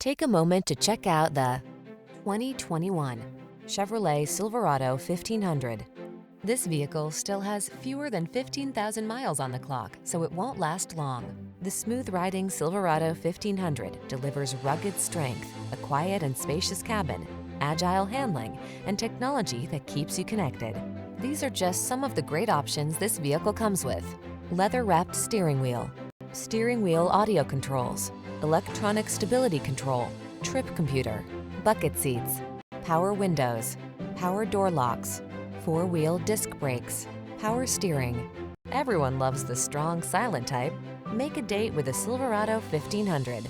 Take a moment to check out the 2021 Chevrolet Silverado 1500. This vehicle still has fewer than 15,000 miles on the clock, so it won't last long. The smooth-riding Silverado 1500 delivers rugged strength, a quiet and spacious cabin, agile handling, and technology that keeps you connected. These are just some of the great options this vehicle comes with: leather-wrapped steering wheel audio controls, electronic stability control, trip computer, bucket seats, power windows, power door locks, four-wheel disc brakes, power steering. Everyone loves the strong, silent type. Make a date with a Silverado 1500.